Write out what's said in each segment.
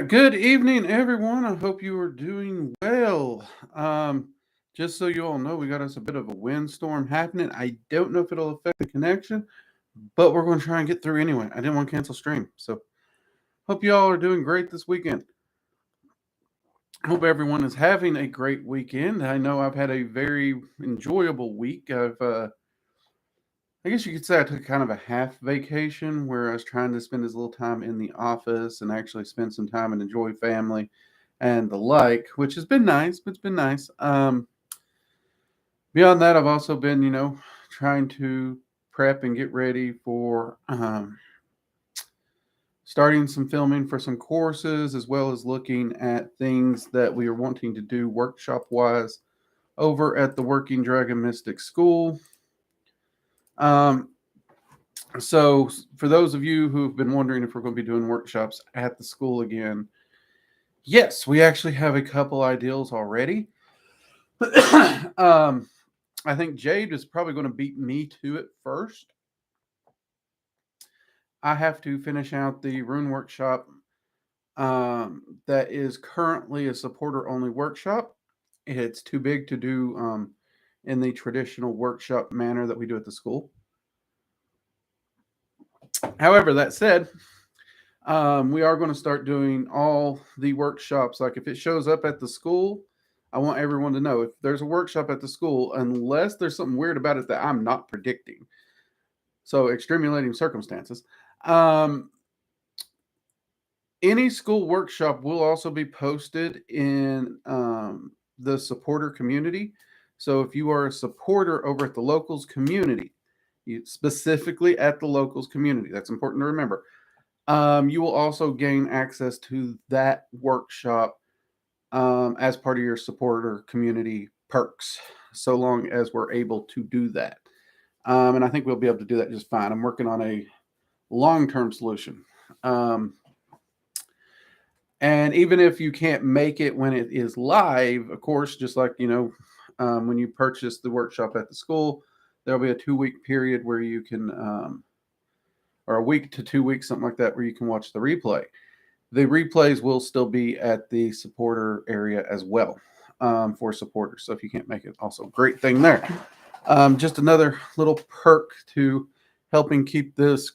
right, good evening, everyone. I hope you are doing well. Just so you all know, we got us a bit of a windstorm happening. I don't know if it'll affect the connection, but we're going to try and get through anyway. I didn't want to cancel stream, so hope you all are doing great this weekend. Hope everyone is having a great weekend. I know I've had a very enjoyable week. I guess you could say I took kind of a half vacation where I was trying to spend as little time in the office and actually spend some time and enjoy family and the like, which has been nice. But it's been nice. Beyond that, I've also been, trying to prep and get ready for starting some filming for some courses, as well as looking at things that we are wanting to do workshop wise over at the Working Dragon Mystic School. So for those of you who've been wondering if we're going to be doing workshops at the school again, yes, we actually have a couple ideals already. I think Jade is probably going to beat me to it first. I have to finish out the rune workshop that is currently a supporter only workshop. It's too big to do in the traditional workshop manner that we do at the school. However, that said, we are going to start doing all the workshops. Like if it shows up at the school, I want everyone to know if there's a workshop at the school, unless there's something weird about it that I'm not predicting. So extremulating circumstances. Any school workshop will also be posted in the supporter community. So if you are a supporter over at the locals community, specifically at the locals community, that's important to remember. You will also gain access to that workshop as part of your supporter community perks, so long as we're able to do that. And I think we'll be able to do that just fine. I'm working on a long-term solution. And even if you can't make it when it is live, of course, just like, when you purchase the workshop at the school, there'll be a 2-week period where you can, or a week to 2 weeks, something like that, where you can watch the replay. The replays will still be at the supporter area as well for supporters. So if you can't make it, also great thing there. Just another little perk to helping keep this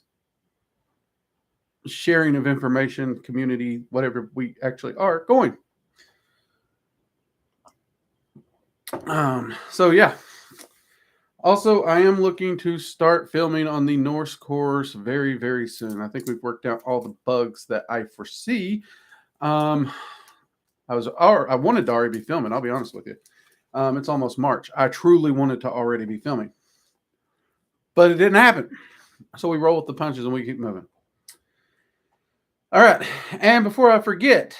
sharing of information, community, whatever we actually are going. So yeah. Also, I am looking to start filming on the Norse course very, very soon. I think we've worked out all the bugs that I foresee. I wanted to already be filming. I'll be honest with you. It's almost March. I truly wanted to already be filming, but it didn't happen. So we roll with the punches and we keep moving. All right. And before I forget,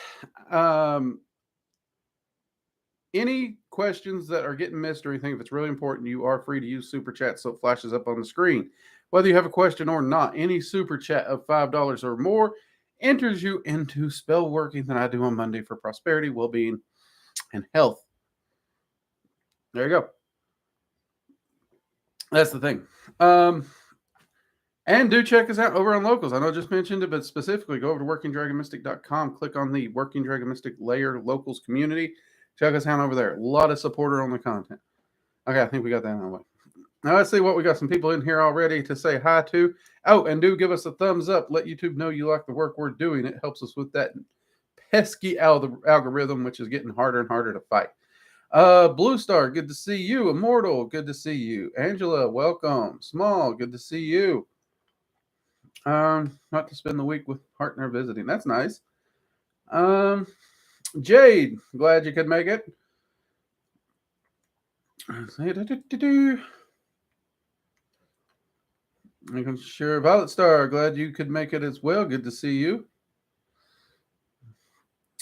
any questions that are getting missed or anything, if it's really important, you are free to use Super Chat so it flashes up on the screen. Whether you have a question or not, any Super Chat of $5 or more enters you into spell working that I do on Monday for prosperity, well-being, and health. There you go. That's the thing. And do check us out over on Locals. I know I just mentioned it, but specifically go over to workingdragonmystic.com, click on the Working Dragon Mystic Layer Locals community. Check us out over there. A lot of supporter on the content. Okay, I think we got that out of the way. Now let's see what we got. Some people in here already to say hi to. Oh, and do give us a thumbs up. Let YouTube know you like the work we're doing. It helps us with that pesky algorithm, which is getting harder and harder to fight. Blue Star, good to see you. Immortal, good to see you. Angela, welcome. Small, good to see you. Not to spend the week with partner visiting. That's nice. Jade, glad you could make it. Making sure. Violet Star, glad you could make it as well. Good to see you.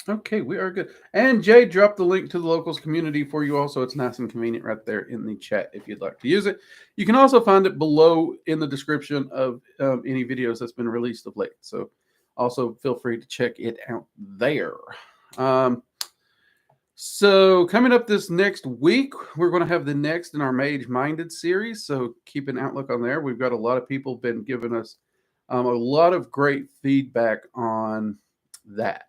Okay, we are good. And Jay dropped the link to the locals community for you also. It's nice and convenient right there in the chat if you'd like to use it. You can also find it below in the description of any videos that's been released of late. So also feel free to check it out there. So coming up this next week, we're going to have the next in our Mage Minded series. So keep an outlook on there. We've got a lot of people been giving us a lot of great feedback on that.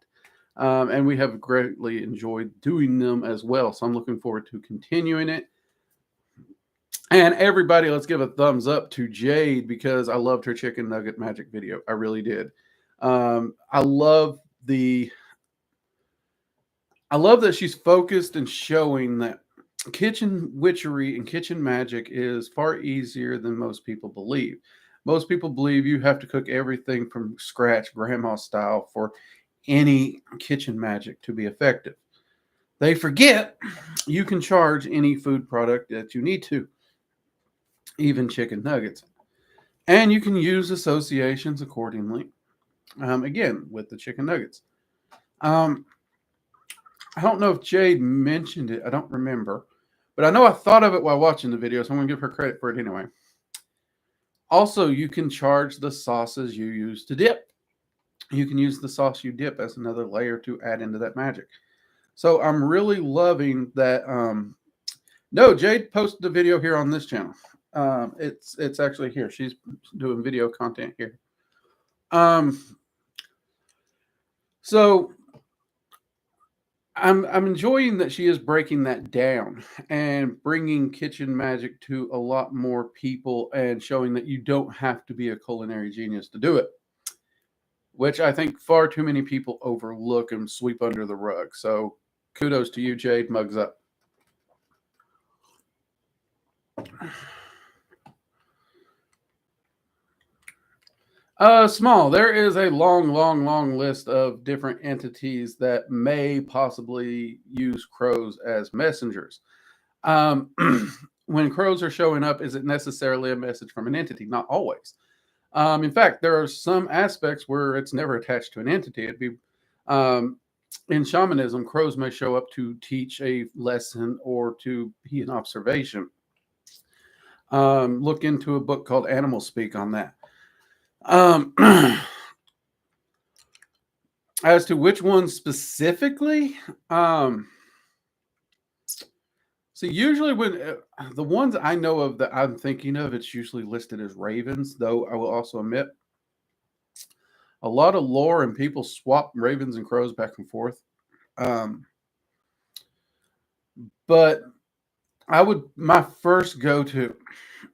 And we have greatly enjoyed doing them as well. So I'm looking forward to continuing it. And everybody, let's give a thumbs up to Jade because I loved her chicken nugget magic video. I really did. I love that she's focused and showing that kitchen witchery and kitchen magic is far easier than most people believe. Most people believe you have to cook everything from scratch, grandma style, for any kitchen magic to be effective. They forget you can charge any food product that you need to, even chicken nuggets. And you can use associations accordingly, again, with the chicken nuggets. I don't know if Jade mentioned it. I don't remember. But I know I thought of it while watching the video, so I'm going to give her credit for it anyway. Also, you can charge the sauces you use to dip. You can use the sauce you dip as another layer to add into that magic. So I'm really loving that. No, Jade posted a video here on this channel. It's actually here. She's doing video content here. So I'm enjoying that she is breaking that down and bringing kitchen magic to a lot more people and showing that you don't have to be a culinary genius to do it, which I think far too many people overlook and sweep under the rug. So kudos to you, Jade. Mugs up. Small. There is a long list of different entities that may possibly use crows as messengers. When crows are showing up, is it necessarily a message from an entity? Not always. In fact, there are some aspects where it's never attached to an entity. It'd be in shamanism, crows may show up to teach a lesson or to be an observation. Look into a book called Animal Speak on that. As to which one specifically, see, usually when the ones I know of that I'm thinking of, it's usually listed as ravens, though I will also admit a lot of lore and people swap ravens and crows back and forth. But my first go to,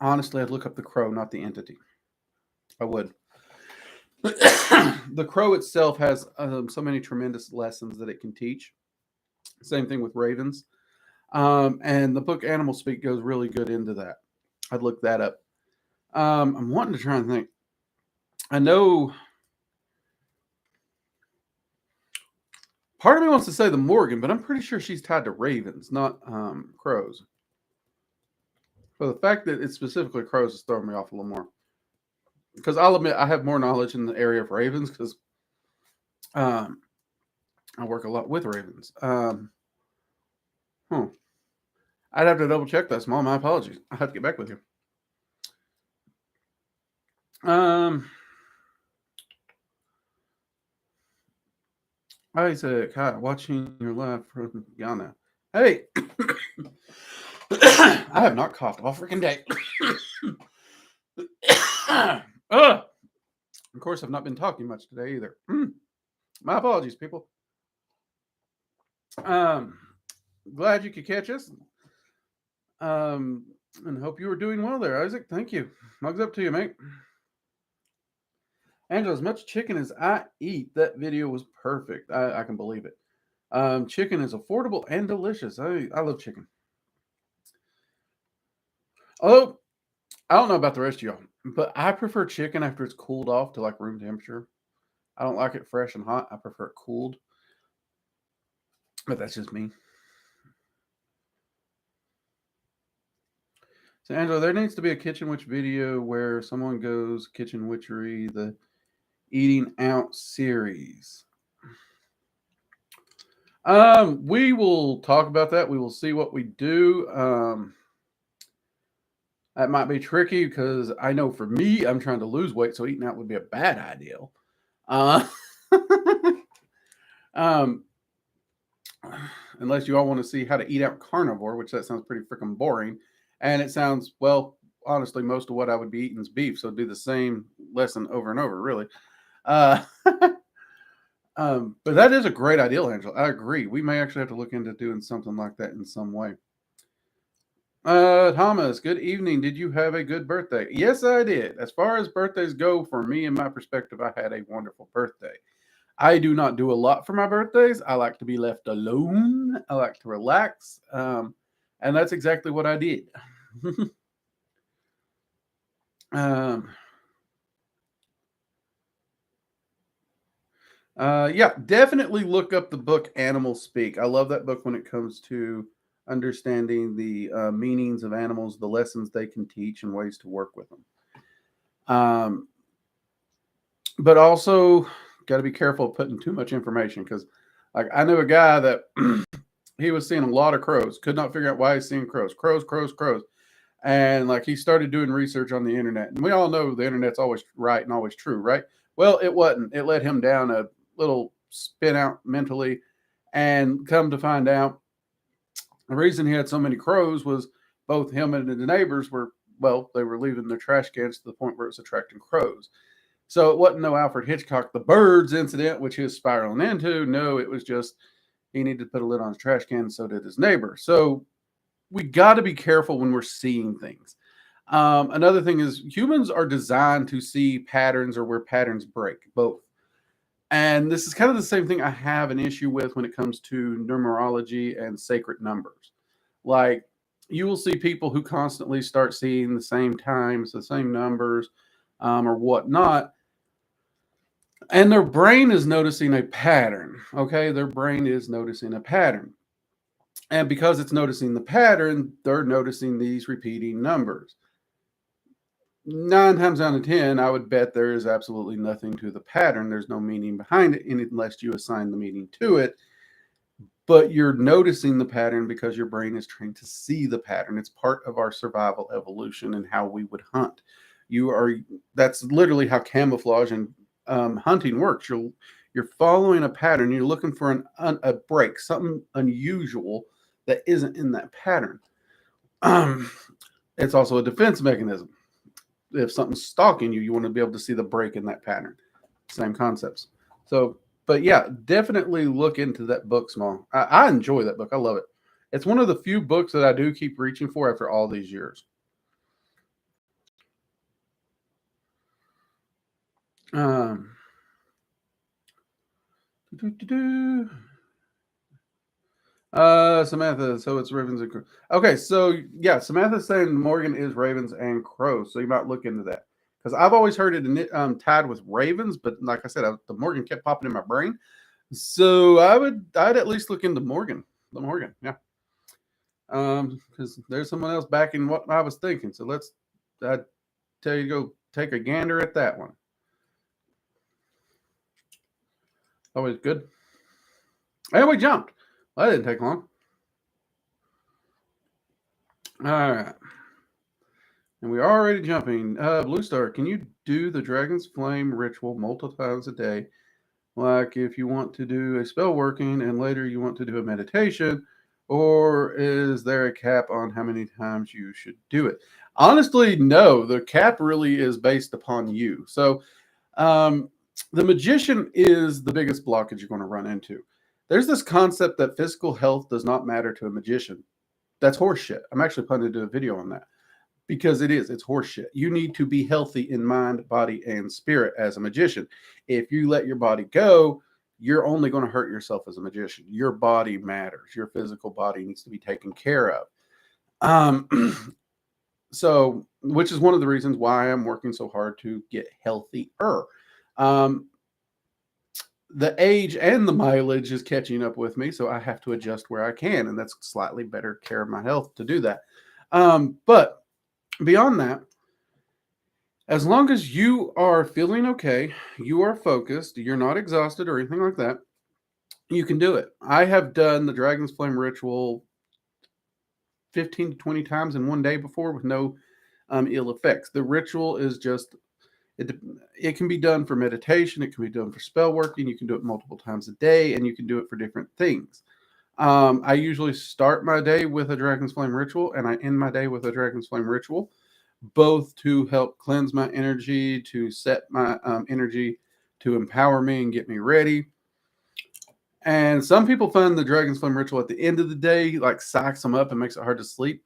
honestly, I'd look up the crow, not the entity. I would. The crow itself has so many tremendous lessons that it can teach. Same thing with ravens. And the book Animal Speak goes really good into that. I'd look that up. I'm wanting to try and think. I know part of me wants to say the Morgan, but I'm pretty sure she's tied to ravens, not crows. So the fact that it's specifically crows is throwing me off a little more. Because I'll admit I have more knowledge in the area of ravens because I work a lot with ravens. I'd have to double check that, Small. My apologies. I'll have to get back with you. I said, Kai, watching your live from Ghana. Hey, I have not coughed all freaking day. Of course, I've not been talking much today either. My apologies, people. Glad you could catch us. And hope you were doing well there, Isaac. Thank you. Mugs up to you, mate. Angela, as much chicken as I eat, that video was perfect. I can believe it. Chicken is affordable and delicious. I love chicken. Although, I don't know about the rest of y'all, but I prefer chicken after it's cooled off to like room temperature. I don't like it fresh and hot. I prefer it cooled. But that's just me. So, Angela, there needs to be a kitchen witch video where someone goes kitchen witchery, the eating out series. We will talk about that. We will see what we do. That might be tricky because I know for me, I'm trying to lose weight, so eating out would be a bad idea. Unless you all want to see how to eat out carnivore, which that sounds pretty freaking boring. And it sounds, well, honestly, most of what I would be eating is beef, so do the same lesson over and over, really. But that is a great idea, Angela. I agree. We may actually have to look into doing something like that in some way. Thomas, good evening. Did you have a good birthday? Yes, I did. As far as birthdays go, for me and my perspective, I had a wonderful birthday. I do not do a lot for my birthdays. I like to be left alone. I like to relax. And that's exactly what I did. um, yeah, definitely look up the book Animals Speak. I love that book when it comes to understanding the meanings of animals, the lessons they can teach, and ways to work with them. Um, but also, got to be careful of putting too much information because, like, I knew a guy that he was seeing a lot of crows, could not figure out why he's seeing crows, crows. And like he started doing research on the internet. And we all know the internet's always right and always true, right? Well, it wasn't. It led him down a little spin out mentally. And come to find out, the reason he had so many crows was both him and the neighbors were, well, they were leaving their trash cans to the point where it was attracting crows. So it wasn't no Alfred Hitchcock, the birds incident, which he was spiraling into. No, it was just he needed to put a lid on his trash can, and so did his neighbor. So we got to be careful when we're seeing things. Another thing is humans are designed to see patterns or where patterns break, both. And this is kind of the same thing I have an issue with when it comes to numerology and sacred numbers. Like you will see people who constantly start seeing the same times, the same numbers, or whatnot, and their brain is noticing a pattern. Okay, their brain is noticing a pattern. And because it's noticing the pattern, they're noticing these repeating numbers. 9 times out of 10, I would bet there is absolutely nothing to the pattern. There's no meaning behind it unless you assign the meaning to it. But you're noticing the pattern because your brain is trained to see the pattern. It's part of our survival evolution and how we would hunt. That's literally how camouflage and hunting works. You're following a pattern. You're looking for a break, something unusual that isn't in that pattern. It's also a defense mechanism. If something's stalking you, you want to be able to see the break in that pattern. Same concepts. So, but yeah, definitely look into that book, Small. I enjoy that book. I love it. It's one of the few books that I do keep reaching for after all these years. Samantha, so it's Ravens and Crows. Okay, so yeah, Samantha's saying Morgan is Ravens and Crows, so you might look into that. Because I've always heard it tied with Ravens, but like I said, the Morgan kept popping in my brain. So I'd at least look into Morgan. The Morgan, yeah. Because there's someone else backing what I was thinking. So I'd tell you to go take a gander at that one. Always good. And we jumped. Well, that didn't take long. All right. And we're already jumping. Blue Star, can you do the Dragon's Flame ritual multiple times a day? Like if you want to do a spell working and later you want to do a meditation, or is there a cap on how many times you should do it? Honestly, no. The cap really is based upon you. So the magician is the biggest blockage you're going to run into. There's this concept that physical health does not matter to a magician. That's horseshit. I'm actually planning to do a video on that because it's horseshit. You need to be healthy in mind, body, and spirit as a magician. If you let your body go, you're only going to hurt yourself as a magician. Your body matters. Your physical body needs to be taken care of. So, which is one of the reasons why I'm working so hard to get healthier. The age and the mileage is catching up with me, so I have to adjust where I can, and that's slightly better care of my health to do that. But beyond that, as long as you are feeling okay, you are focused, you're not exhausted or anything like that, you can do it. I have done the Dragon's Flame ritual 15 to 20 times in one day before with no ill effects. The ritual is just it can be done for meditation, it can be done for spell working, you can do it multiple times a day, and you can do it for different things. I usually start my day with a Dragon's Flame ritual, and I end my day with a Dragon's Flame ritual, both to help cleanse my energy, to set my energy, to empower me and get me ready. And some people find the Dragon's Flame ritual at the end of the day, like psychs them up and makes it hard to sleep.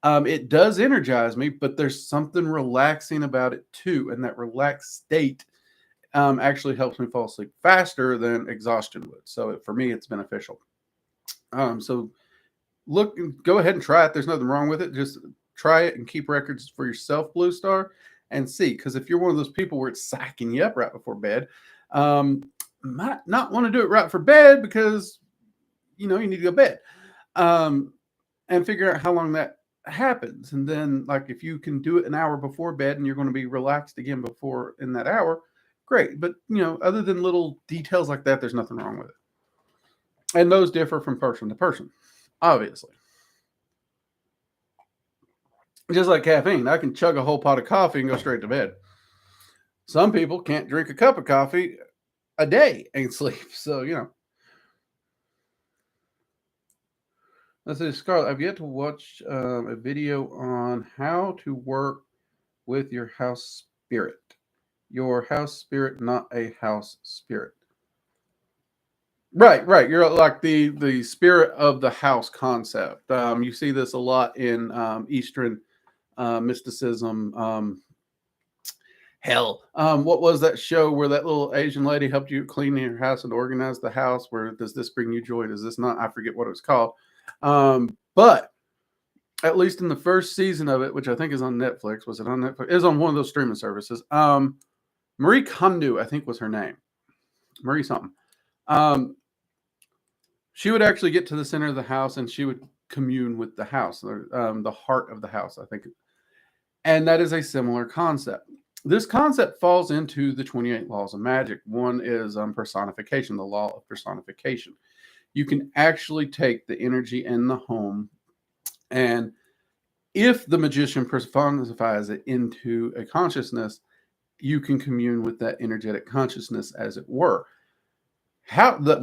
It does energize me, but there's something relaxing about it too. And that relaxed state actually helps me fall asleep faster than exhaustion would. So for me, it's beneficial. So go ahead and try it. There's nothing wrong with it. Just try it and keep records for yourself, Blue Star, and see. Because if you're one of those people where it's sacking you up right before bed, might not want to do it right for bed because you need to go to bed, and figure out how long that happens. And then, like, if you can do it an hour before bed and you're going to be relaxed again before in that hour, great. But other than little details like that, there's nothing wrong with it. And those differ from person to person, obviously. Just like caffeine, I can chug a whole pot of coffee and go straight to bed. Some people can't drink a cup of coffee a day and sleep. So, Let's say, Scarlett, I've yet to watch a video on how to work with your house spirit. Your house spirit, not a house spirit. Right. You're like the spirit of the house concept. You see this a lot in Eastern mysticism. Hell, what was that show where that little Asian lady helped you clean your house and organize the house? Where does this bring you joy? Does this not? I forget what it was called. But at least in the first season of it, which I think is on Netflix, was it on Netflix? It was on one of those streaming services. Marie Kondo, I think was her name. Marie something. She would actually get to the center of the house and she would commune with the house, the heart of the house, I think. And that is a similar concept. This concept falls into the 28 laws of magic. One is personification, the law of personification. You can actually take the energy in the home, and if the magician personifies it into a consciousness, you can commune with that energetic consciousness, as it were.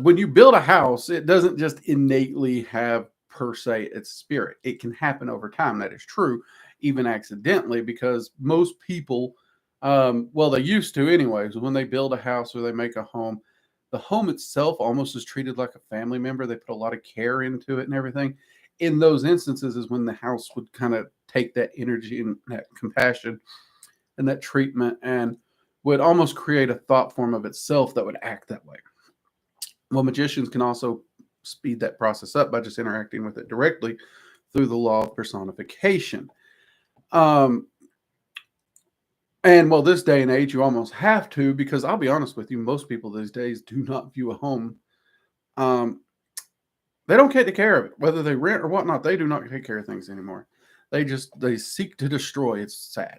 When you build a house, it doesn't just innately have per se its spirit. It can happen over time. That is true, even accidentally, because most people, they used to anyways, when they build a house or they make a home, the home itself almost is treated like a family member. They put a lot of care into it and everything. In those instances is when the house would kind of take that energy and that compassion and that treatment and would almost create a thought form of itself that would act that way. Well, magicians can also speed that process up by just interacting with it directly through the law of personification. This day and age, you almost have to, because I'll be honest with you, most people these days do not view a home. They don't take care of it, whether they rent or whatnot. They do not take care of things anymore. They seek to destroy. It's sad.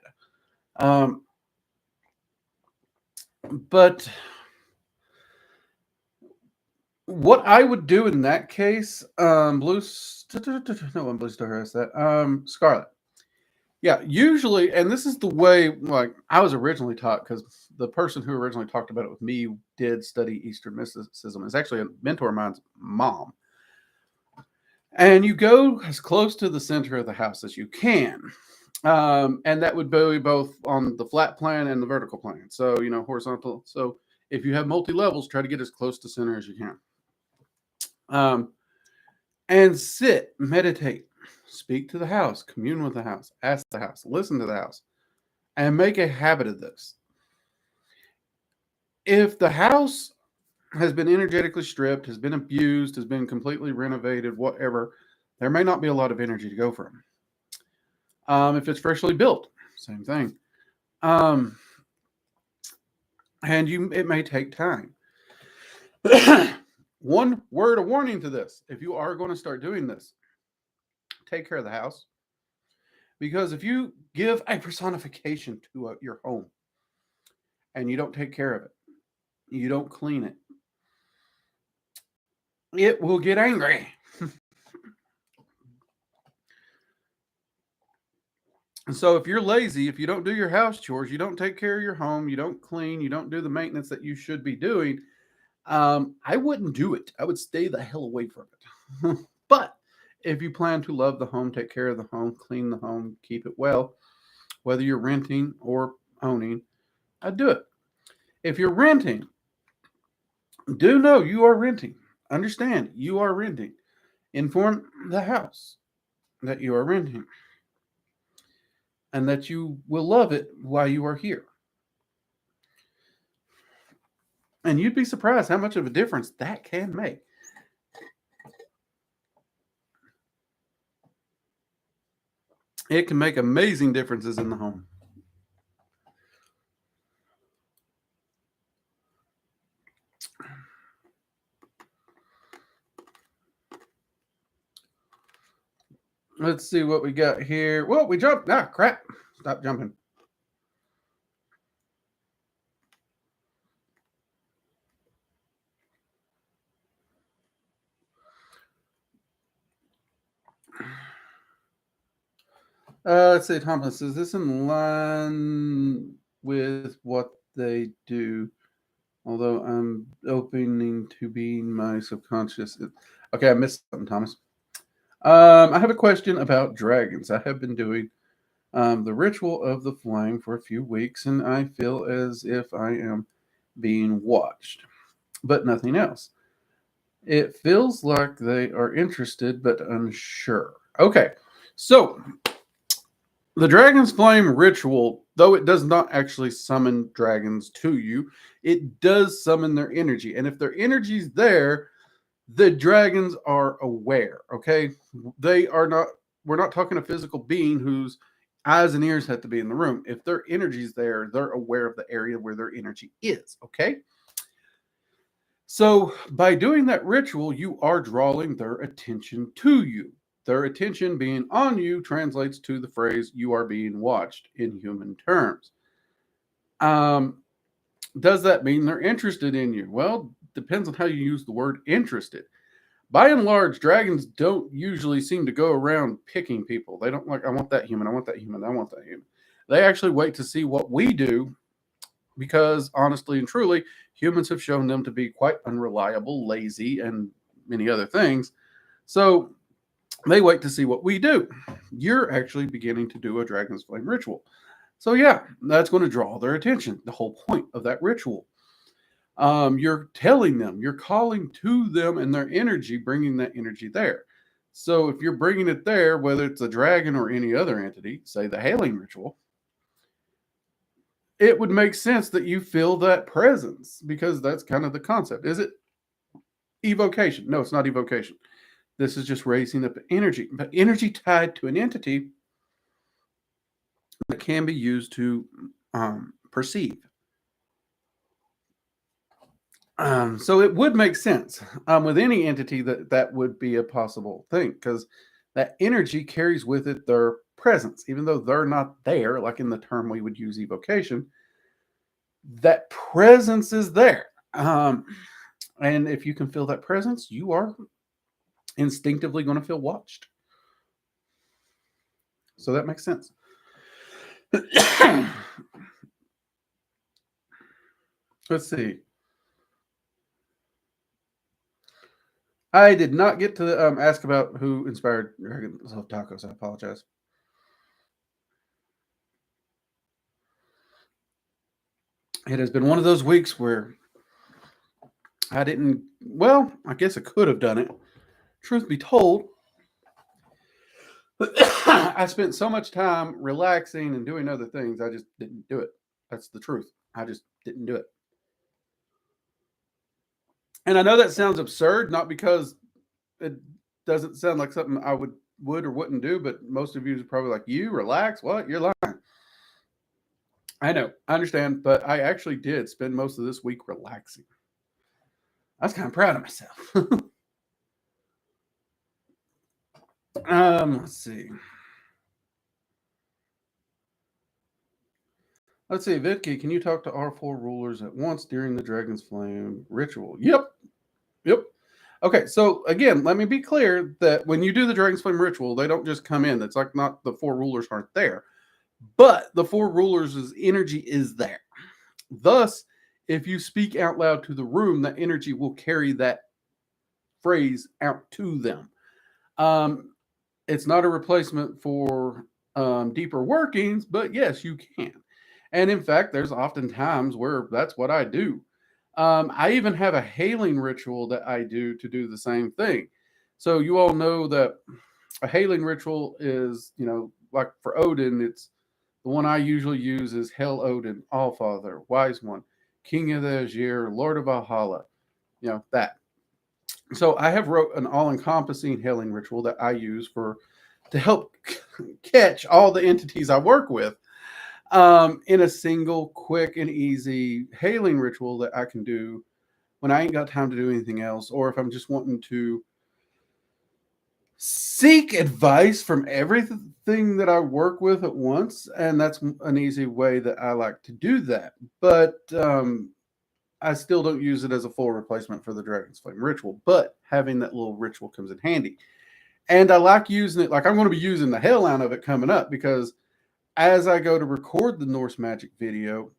But what I would do in that case, Blue Star has that. Scarlet. Yeah, usually, and this is the way, like, I was originally taught, because the person who originally talked about it with me did study Eastern mysticism. It's actually a mentor of mine's mom. And you go as close to the center of the house as you can. And that would be both on the flat plane and the vertical plane. So, horizontal. So if you have multi-levels, try to get as close to center as you can. And sit, meditate, speak to the house, commune with the house, ask the house, listen to the house, and make a habit of this. If the house has been energetically stripped, has been abused, has been completely renovated, whatever, there may not be a lot of energy to go from. If it's freshly built, same thing. It may take time. One word of warning to this: if you are going to start doing this, take care of the house. Because if you give a personification to your home and you don't take care of it, you don't clean it, it will get angry. So if you're lazy, if you don't do your house chores, you don't take care of your home, you don't clean, you don't do the maintenance that you should be doing, I wouldn't do it. I would stay the hell away from it. But if you plan to love the home, take care of the home, clean the home, keep it well, whether you're renting or owning, I'd do it. If you're renting, do know you are renting. understand you are renting. Inform the house that you are renting and that you will love it while you are here. And you'd be surprised how much of a difference that can make. It can make amazing differences in the home. Let's see what we got here. Well, we jumped. Ah, crap. Stop jumping. Let's see, Thomas, is this in line with what they do? Although I'm opening to being my subconscious. Okay, I missed something, Thomas. I have a question about dragons. I have been doing the ritual of the flame for a few weeks, and I feel as if I am being watched, but nothing else. It feels like they are interested but unsure. Okay, so the Dragon's Flame ritual, though it does not actually summon dragons to you, it does summon their energy. And if their energy's there, the dragons are aware, okay? They are not, we're not talking a physical being whose eyes and ears have to be in the room. If their energy's there, they're aware of the area where their energy is, okay? So by doing that ritual, you are drawing their attention to you. Their attention being on you translates to the phrase, you are being watched in human terms. Does that mean they're interested in you? Well, depends on how you use the word interested. By and large, dragons don't usually seem to go around picking people. They don't like, I want that human, I want that human, I want that human. They actually wait to see what we do because, honestly and truly, humans have shown them to be quite unreliable, lazy, and many other things. So they wait to see what we do. You're actually beginning to do a Dragon's Flame ritual. So, yeah, that's going to draw their attention. The whole point of that ritual. You're telling them, you're calling to them and their energy, bringing that energy there. So if you're bringing it there, whether it's a dragon or any other entity, say the hailing ritual, it would make sense that you feel that presence because that's kind of the concept. Is it evocation? No, it's not evocation. This is just raising up energy, but energy tied to an entity that can be used to perceive. So it would make sense with any entity that would be a possible thing because that energy carries with it their presence, even though they're not there, like in the term we would use evocation. That presence is there, and if you can feel that presence, you are instinctively going to feel watched. So that makes sense. Let's see. I did not get to ask about who inspired Dragons of Tacos. I apologize. It has been one of those weeks where I didn't, well, I guess I could have done it. Truth be told, I spent so much time relaxing and doing other things, I just didn't do it. That's the truth. I just didn't do it. And I know that sounds absurd, not because it doesn't sound like something I would or wouldn't do, but most of you are probably like, you relax? What? You're lying. I know, I understand, but I actually did spend most of this week relaxing. I was kind of proud of myself. Let's see. Let's see, Vicky, can you talk to our four rulers at once during the Dragon's Flame ritual? Yep. Okay, so again, let me be clear that when you do the Dragon's Flame ritual, they don't just come in. It's like not the four rulers aren't there, but the four rulers' energy is there. Thus, if you speak out loud to the room, that energy will carry that phrase out to them. It's not a replacement for deeper workings, but yes, you can. And in fact, there's often times where that's what I do. I even have a hailing ritual that I do to do the same thing. So you all know that a hailing ritual is, like for Odin, it's the one I usually use is Hail Odin, Allfather, Wise One, King of the Azir, Lord of Valhalla, that. So I have wrote an all-encompassing hailing ritual that I use to help catch all the entities I work with in a single, quick, and easy hailing ritual that I can do when I ain't got time to do anything else, or if I'm just wanting to seek advice from everything that I work with at once. And that's an easy way that I like to do that. But I still don't use it as a full replacement for the Dragon's Flame ritual, but having that little ritual comes in handy. And I like using it, like I'm going to be using the hell out of it coming up, because as I go to record the Norse Magic video,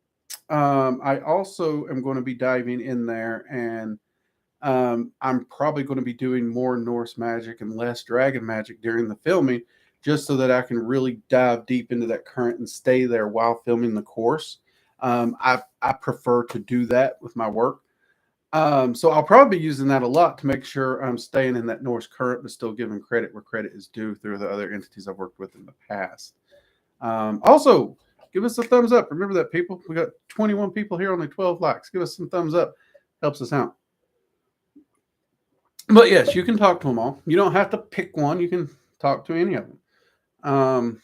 I also am going to be diving in there, and I'm probably going to be doing more Norse magic and less dragon magic during the filming, just so that I can really dive deep into that current and stay there while filming the course. I prefer to do that with my work. So I'll probably be using that a lot to make sure I'm staying in that Norse current, but still giving credit where credit is due through the other entities I've worked with in the past. Also, give us a thumbs up. Remember that, people. We got 21 people here, only 12 likes. Give us some thumbs up. Helps us out. But yes, you can talk to them all. You don't have to pick one. You can talk to any of them.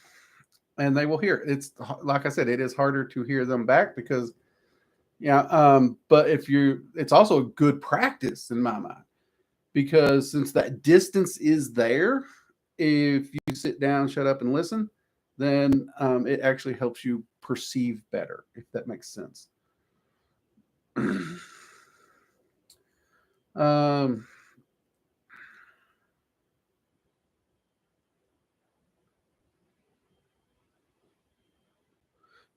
And they will hear it. It's like I said, it is harder to hear them back because, but it's also a good practice in my mind, because since that distance is there, if you sit down, shut up, and listen, then it actually helps you perceive better, if that makes sense.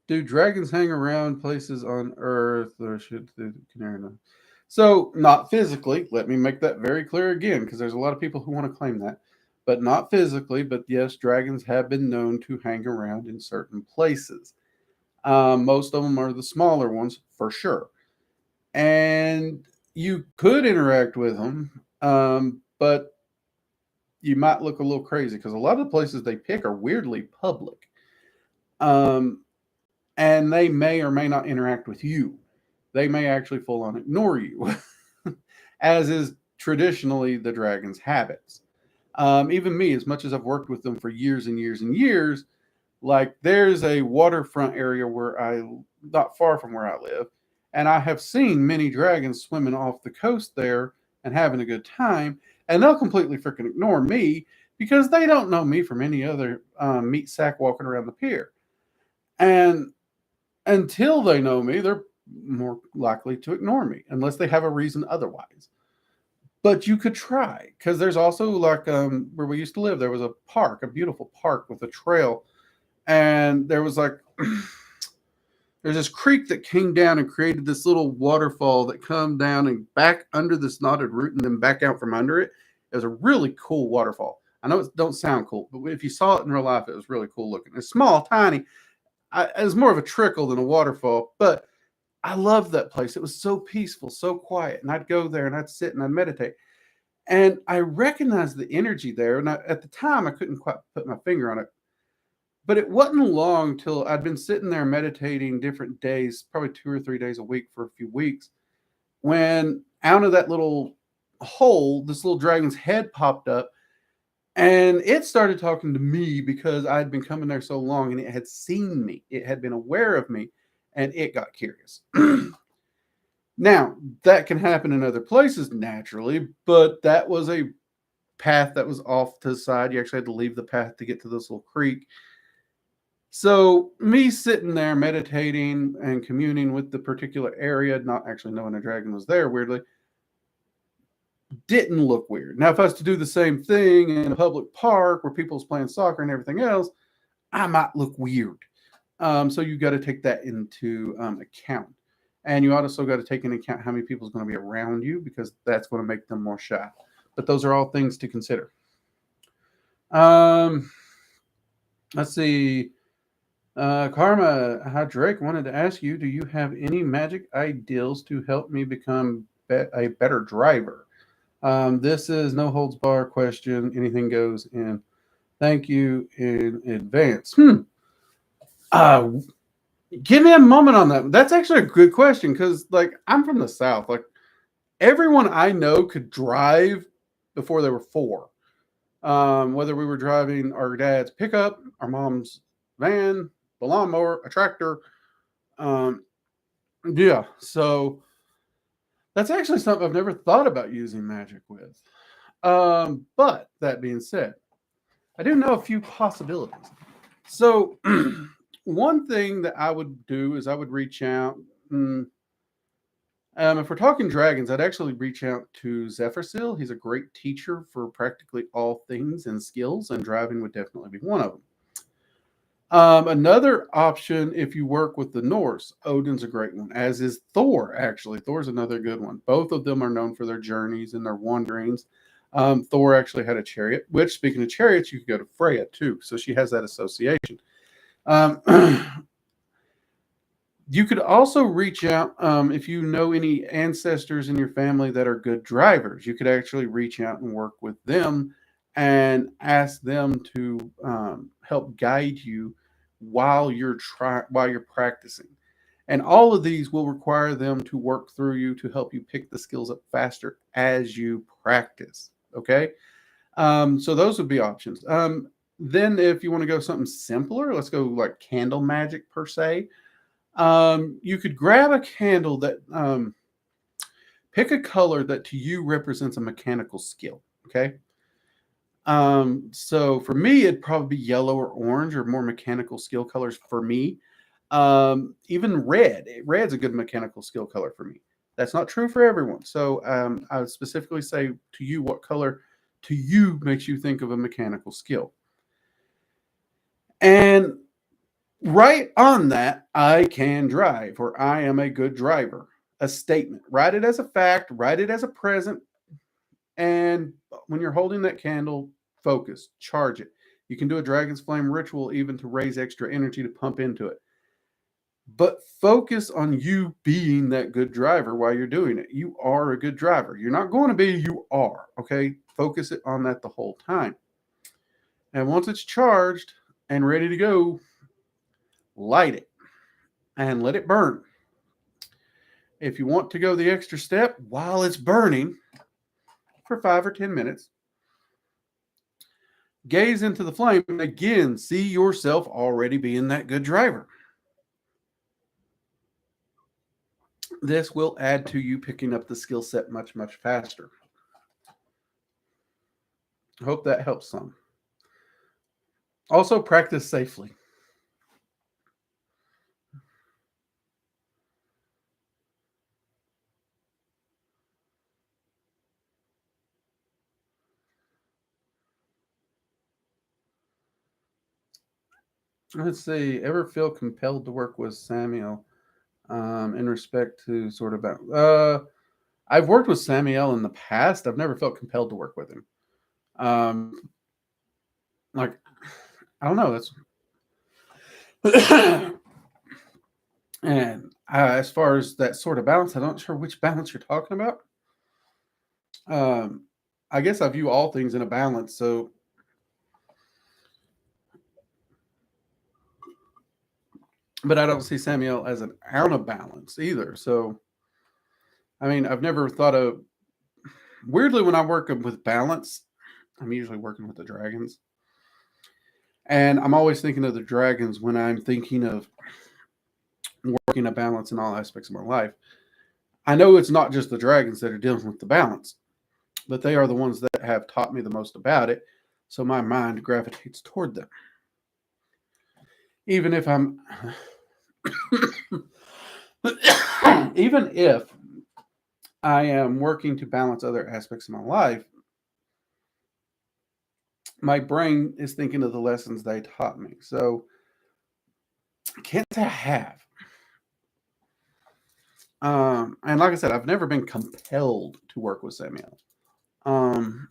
Do dragons hang around places on Earth, or should the canary? So, not physically. Let me make that very clear again, because there's a lot of people who want to claim that, but not physically. But yes, dragons have been known to hang around in certain places. Most of them are the smaller ones, for sure, and you could interact with them, but you might look a little crazy, because a lot of the places they pick are weirdly public. And they may or may not interact with you. They may actually full on ignore you, as is traditionally the dragon's habits. Even me, as much as I've worked with them for years and years and years, like there's a waterfront area not far from where I live, and I have seen many dragons swimming off the coast there and having a good time, and they'll completely freaking ignore me because they don't know me from any other meat sack walking around the pier. And until they know me, they're more likely to ignore me unless they have a reason otherwise. But you could try, because there's also like where we used to live, there was a park, a beautiful park with a trail, and there was like there's this creek that came down and created this little waterfall that come down and back under this knotted root and then back out from under it. It was a really cool waterfall. I know it don't sound cool, but if you saw it in real life, it was really cool looking. It's small, tiny. It was more of a trickle than a waterfall, but I loved that place. It was so peaceful, so quiet, and I'd go there and I'd sit and I'd meditate. And I recognized the energy there. And at the time, I couldn't quite put my finger on it. But it wasn't long till I'd been sitting there meditating different days, probably 2 or 3 days a week for a few weeks, when out of that little hole, this little dragon's head popped up, and it started talking to me because I had been coming there so long, and it had seen me. It had been aware of me, and it got curious. Now, that can happen in other places naturally, but that was a path that was off to the side. You actually had to leave the path to get to this little creek. So, me sitting there meditating and communing with the particular area, not actually knowing a dragon was there, weirdly, didn't look weird. Now, if I was to do the same thing in a public park where people's playing soccer and everything else, I might look weird. So you got to take that into account. And you also got to take into account how many people is going to be around you, because that's going to make them more shy. But those are all things to consider. Let's see. Karma, hi Drake, wanted to ask you, do you have any magic ideals to help me become a better driver? This is no holds bar question. Anything goes in. Thank you in advance. Uh, Give me a moment on that. That's actually a good question because, like, I'm from the South. Like, everyone I know could drive before they were 4. Whether we were driving our dad's pickup, our mom's van, the lawnmower, a tractor. Um, yeah, so that's actually something I've never thought about using magic with. But that being said, I do know a few possibilities. So, one thing that I would do is I would reach out. If we're talking dragons, I'd actually reach out to Zephyrsil. He's a great teacher for practically all things and skills, and driving would definitely be one of them. Another option, if you work with the Norse, Odin's a great one, as is Thor, actually. Thor's another good one. Both of them are known for their journeys and their wanderings. Thor actually had a chariot, which, speaking of chariots, you could go to Freya too. So she has that association. Um, You could also reach out if you know any ancestors in your family that are good drivers. You could actually reach out and work with them and ask them to help guide you while you're practicing. And all of these will require them to work through you to help you pick the skills up faster as you practice. Okay, so those would be options. Then, if you want to go something simpler, let's go like candle magic per se. You could grab a candle that pick a color that to you represents a mechanical skill. Okay. So for me, it'd probably be yellow or orange or more mechanical skill colors for me. Even red. Red's a good mechanical skill color for me. That's not true for everyone. So I would specifically say to you what color to you makes you think of a mechanical skill. And right on that, I can drive, or I am a good driver. A statement. Write it as a fact, write it as a present, and when you're holding that candle, focus, charge it. You can do a Dragon's Flame ritual even to raise extra energy to pump into it. But focus on you being that good driver while you're doing it. You are a good driver. You're not going to be, you are. Okay? Focus it on that the whole time. And once it's charged and ready to go, light it and let it burn. If you want to go the extra step while it's burning for 5 or 10 minutes, gaze into the flame and again see yourself already being that good driver. This will add to you picking up the skill set much, much faster. I hope that helps some. Also, practice safely. Let's see. Ever feel compelled to work with Samuel in respect to sort of I've worked with Samuel in the past. I've never felt compelled to work with him. Um, like I don't know. That's and as far as that sort of balance, I'm not sure which balance you're talking about. Um, I guess I view all things in a balance. So, but I don't see Samuel as an out of balance either. So, I mean, I've never thought of weirdly when I work with balance, I'm usually working with the dragons, and I'm always thinking of the dragons when I'm thinking of working a balance in all aspects of my life. I know it's not just the dragons that are dealing with the balance, but they are the ones that have taught me the most about it. So my mind gravitates toward them. Even if I'm, even if I am working to balance other aspects of my life, my brain is thinking of the lessons they taught me. So can't say I have. And like I said, I've never been compelled to work with Samuel. Um,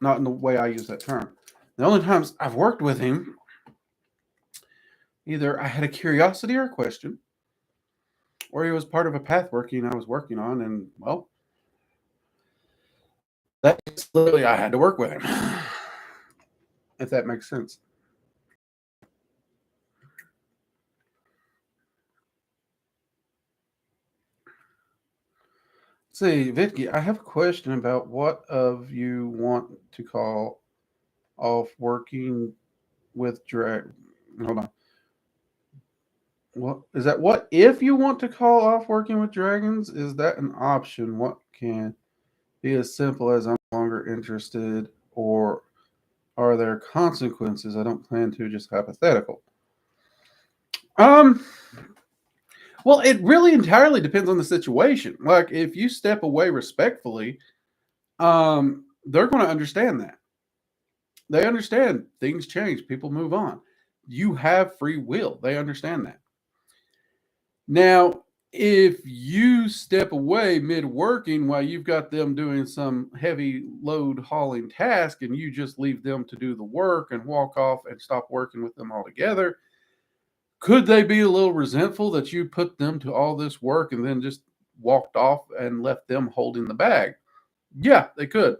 Not in the way I use that term. The only times I've worked with him Either I had a curiosity or a question, or he was part of a path working I was working on, and well, that's literally I had to work with him. If that makes sense. See, Vicky, I have a question about what of you want to call off working with drag. Hold on. What is that? What if you want to call off working with dragons? Is that an option? What can be as simple as I'm no longer interested, or are there consequences? I don't plan to. Just hypothetical. Um. Well, it really entirely depends on the situation. Like if you step away respectfully, they're going to understand that. They understand things change, people move on. You have free will. They understand that. Now, if you step away mid working while you've got them doing some heavy load hauling task and you just leave them to do the work and walk off and stop working with them altogether, could they be a little resentful that you put them to all this work and then just walked off and left them holding the bag? Yeah, they could.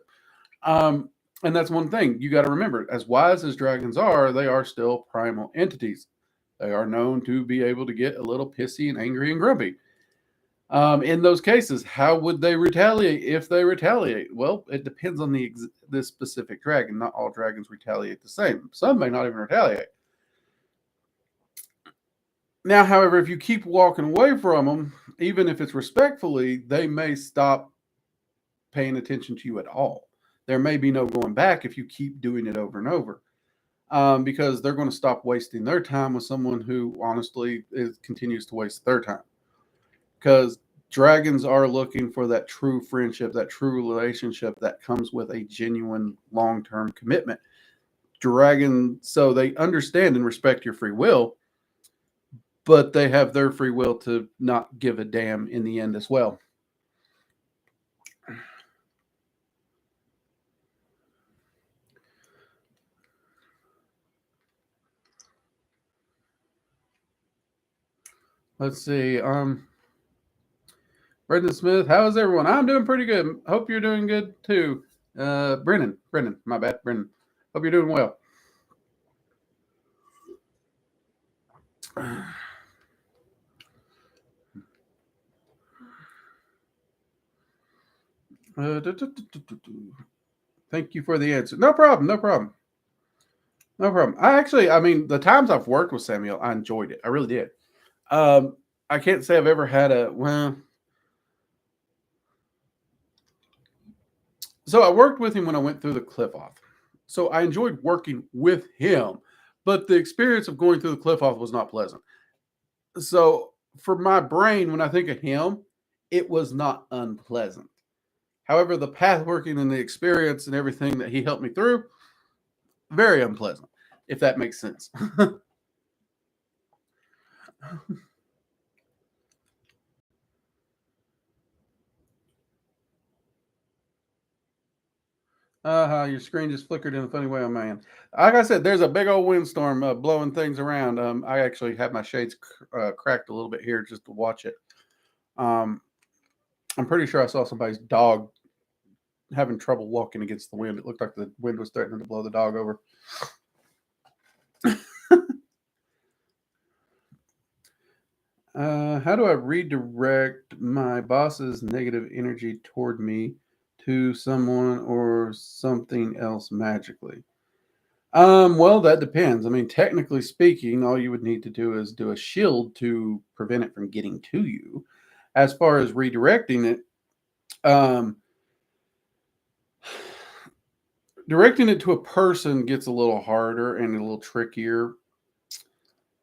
Um, and that's one thing you got to remember. As wise as dragons are, they are still primal entities. They are known to be able to get a little pissy and angry and grumpy. In those cases, how would they retaliate if they retaliate? Well, it depends on the specific dragon. Not all dragons retaliate the same. Some may not even retaliate. Now, however, if you keep walking away from them, even if it's respectfully, they may stop paying attention to you at all. There may be no going back if you keep doing it over and over, because they're going to stop wasting their time with someone who honestly continues to waste their time. Because dragons are looking for that true friendship, that true relationship that comes with a genuine long term commitment. So they understand and respect your free will, but they have their free will to not give a damn in the end as well. Let's see. Brendan Smith, how is everyone? I'm doing pretty good. Hope you're doing good too. Brendan, my bad, Brendan. Hope you're doing well. Thank you for the answer. No problem. No problem. No problem. I mean, the times I've worked with Samuel, I enjoyed it. I really did. I can't say I've ever had so I worked with him when I went through the cliff off. So I enjoyed working with him, but the experience of going through the cliff off was not pleasant. So for my brain, when I think of him, it was not unpleasant. However, the path working and the experience and everything that he helped me through, very unpleasant, if that makes sense. Your screen just flickered in a funny way on my end. Like I said, there's a big old windstorm blowing things around. I actually had my shades cracked a little bit here just to watch it. I'm pretty sure I saw somebody's dog having trouble walking against the wind. It looked like the wind was threatening to blow the dog over. How do I redirect my boss's negative energy toward me to someone or something else magically? Well, that depends. I mean, technically speaking, all you would need to do is do a shield to prevent it from getting to you. As far as redirecting it, um, directing it to a person gets a little harder and a little trickier.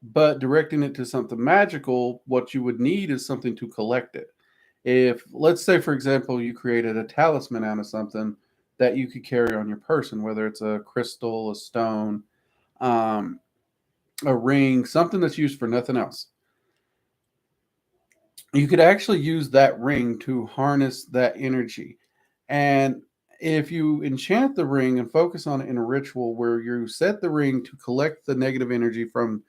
But directing it to something magical, what you would need is something to collect it. If, let's say, for example, you created a talisman out of something that you could carry on your person, whether it's a crystal, a stone, um, a ring, something that's used for nothing else. You could actually use that ring to harness that energy. And if you enchant the ring and focus on it in a ritual where you set the ring to collect the negative energy from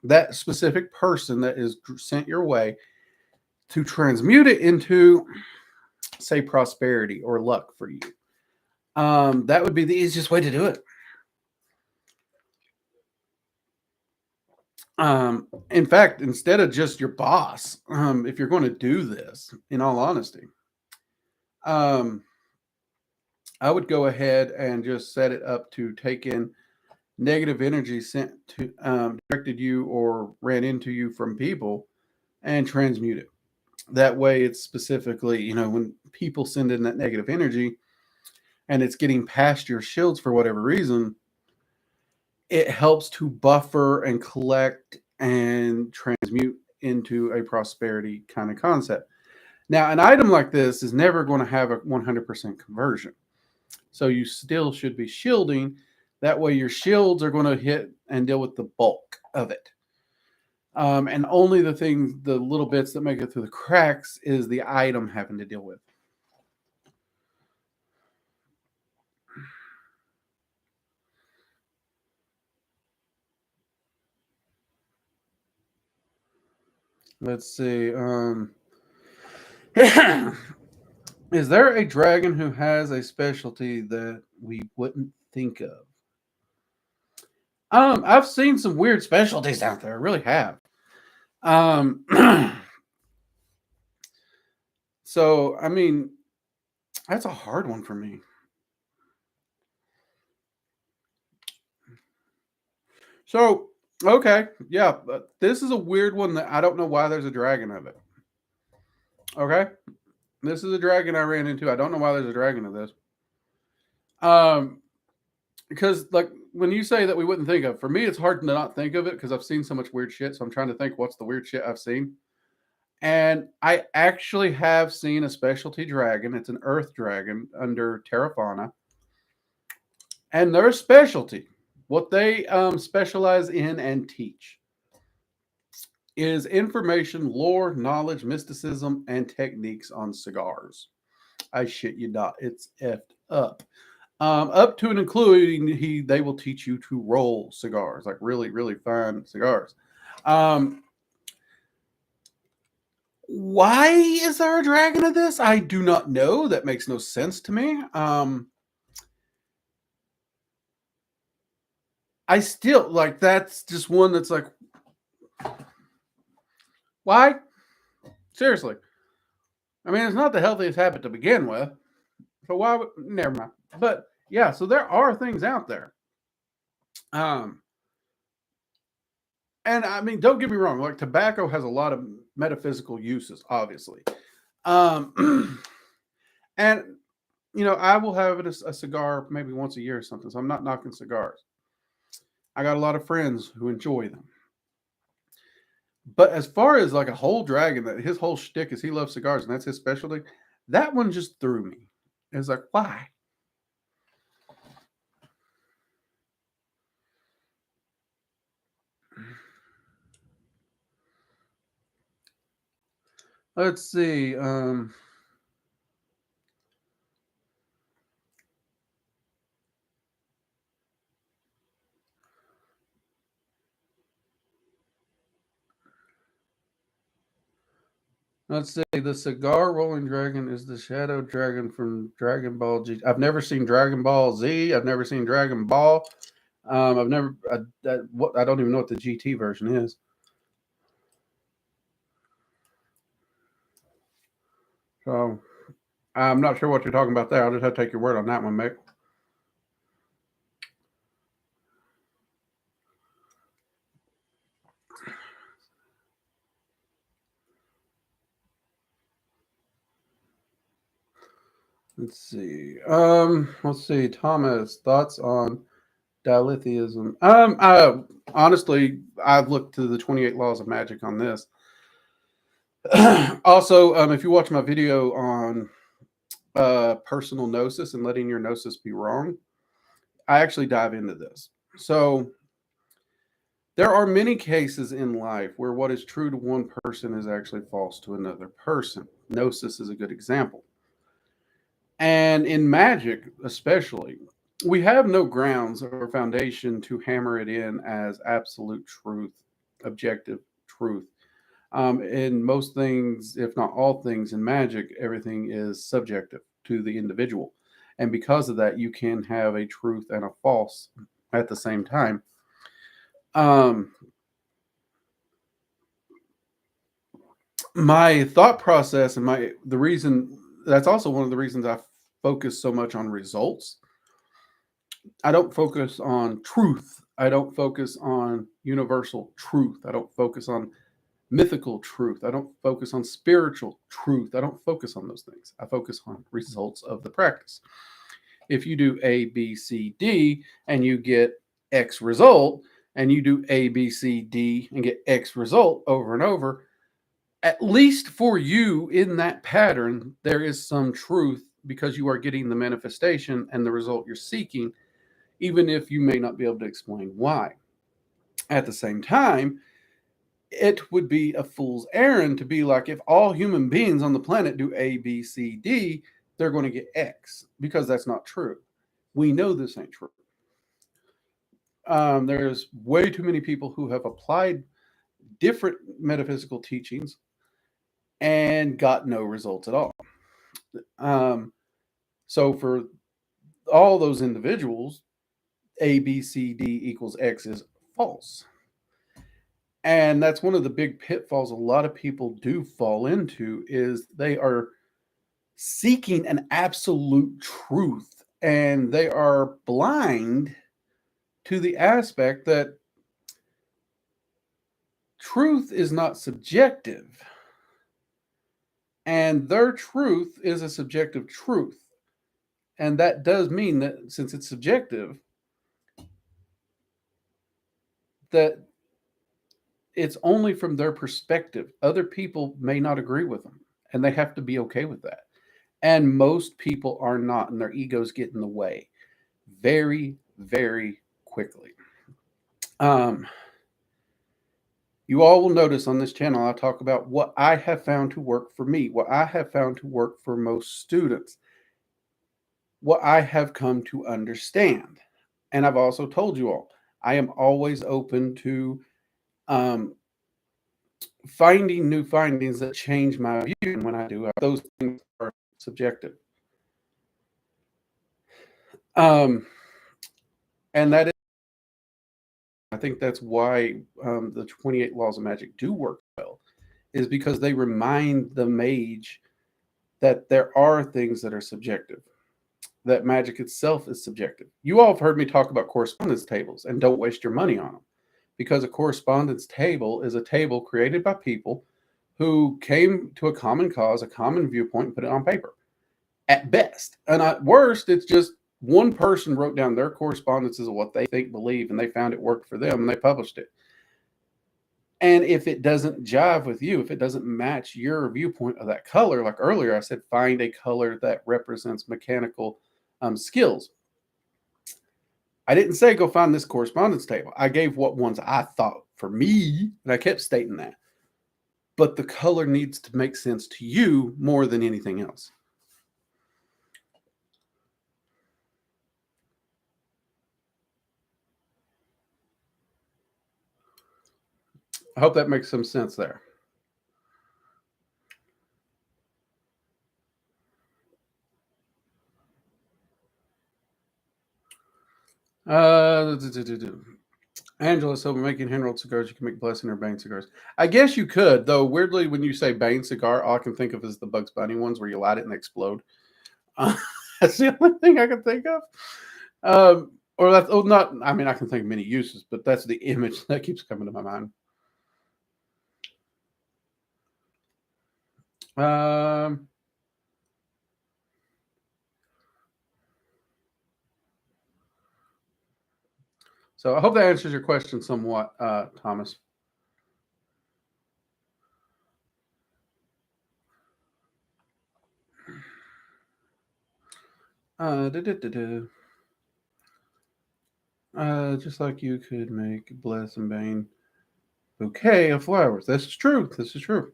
that specific person that is sent your way to transmute it into, say, prosperity or luck for you. That would be the easiest way to do it. In fact, instead of just your boss, if you're going to do this, in all honesty, um, I would go ahead and just set it up to take in negative energy sent to directed you or ran into you from people and transmute it. That way, it's specifically, when people send in that negative energy and it's getting past your shields for whatever reason, it helps to buffer and collect and transmute into a prosperity kind of concept. Now, an item like this is never going to have a 100% conversion. So you still should be shielding. That way your shields are going to hit and deal with the bulk of it. And only the little bits that make it through the cracks is the item having to deal with. Let's see. Is there a dragon who has a specialty that we wouldn't think of? I've seen some weird specialties out there. I really have. So, I mean, that's a hard one for me. So, okay, yeah, but this is a weird one that I don't know why there's a dragon of it. Okay, this is a dragon I ran into. I don't know why there's a dragon of this. Because like when you say that we wouldn't think of, for me, it's hard to not think of it because I've seen so much weird shit. So I'm trying to think what's the weird shit I've seen. And I actually have seen a specialty dragon. It's an earth dragon under Terrafauna. And their specialty, what they specialize in and teach, is information, lore, knowledge, mysticism, and techniques on cigars. I shit you not. It's effed up. Up to and including they will teach you to roll cigars, like really, really fine cigars. Why is there a dragon of this? I do not know. That makes no sense to me. I still like that's just one that's like, why? Seriously. I mean, it's not the healthiest habit to begin with. So why would never mind. But yeah, so there are things out there. And I mean, don't get me wrong, like tobacco has a lot of metaphysical uses, obviously. And I will have a cigar maybe once a year or something. So I'm not knocking cigars. I got a lot of friends who enjoy them. But as far as like a whole dragon, that his whole shtick is he loves cigars and that's his specialty, that one just threw me. It's like, why? Let's see. Let's say the cigar rolling dragon is the shadow dragon from Dragon Ball G. I've never seen Dragon Ball Z. I've never seen Dragon Ball. I've never. I don't even know what the GT version is. So I'm not sure what you're talking about there. I'll just have to take your word on that one, mate. Let's see. Let's see. Thomas, thoughts on dilithium? Honestly, I've looked to the 28 laws of magic on this. Also, if you watch my video on personal gnosis and letting your gnosis be wrong, I actually dive into this. So there are many cases in life where what is true to one person is actually false to another person. Gnosis is a good example. And in magic, especially, we have no grounds or foundation to hammer it in as absolute truth. objective truth. In most things, if not all things in magic, everything is subjective to the individual. And because of that, you can have a truth and a false at the same time. My thought process and the reason that's also one of the reasons I focus so much on results. I don't focus on truth. I don't focus on universal truth. I don't focus on mythical truth. I don't focus on spiritual truth. I don't focus on those things. I focus on results of the practice. If you do A, B, C, D, and you get X result, and you do A, B, C, D, and get X result over and over, at least for you in that pattern, there is some truth because you are getting the manifestation and the result you're seeking, even if you may not be able to explain why. At the same time, it would be a fool's errand to be like, if all human beings on the planet do A, B, C, D, they're going to get X, because that's not true. We know this ain't true. There's way too many people who have applied different metaphysical teachings and got no results at all. So for all those individuals, A, B, C, D equals X is false. And that's one of the big pitfalls a lot of people do fall into, is they are seeking an absolute truth, and they are blind to the aspect that truth is not subjective, and their truth is a subjective truth. And that does mean that since it's subjective, that it's only from their perspective. Other people may not agree with them, and they have to be okay with that. And most people are not, and their egos get in the way very, very quickly. You all will notice on this channel, I talk about what I have found to work for me, what I have found to work for most students, what I have come to understand. And I've also told you all, I am always open to finding new findings that change my view. And when I do, those things are subjective. And that is, I think that's why the 28 laws of magic do work well, is because they remind the mage that there are things that are subjective, that magic itself is subjective. You all have heard me talk about correspondence tables, and don't waste your money on them, because a correspondence table is a table created by people who came to a common cause, a common viewpoint, and put it on paper. At best. And at worst, it's just one person wrote down their correspondences of what they think, believe, and they found it worked for them, and they published it. And if it doesn't jive with you, if it doesn't match your viewpoint of that color, like earlier I said, find a color that represents mechanical skills. I didn't say go find this correspondence table. I gave what ones I thought for me, and I kept stating that. But the color needs to make sense to you more than anything else. I hope that makes some sense there. Angela, so making hand-rolled cigars, you can make blessing or Bane cigars. I guess you could, though. Weirdly, when you say Bane cigar, all I can think of is the Bugs Bunny ones where you light it and they explode. That's the only thing I can think of. Or that's not. I mean, I can think of many uses, but that's the image that keeps coming to my mind. So I hope that answers your question somewhat, Thomas. Just like you could make Bless and Bane bouquet of flowers. This is true. This is true.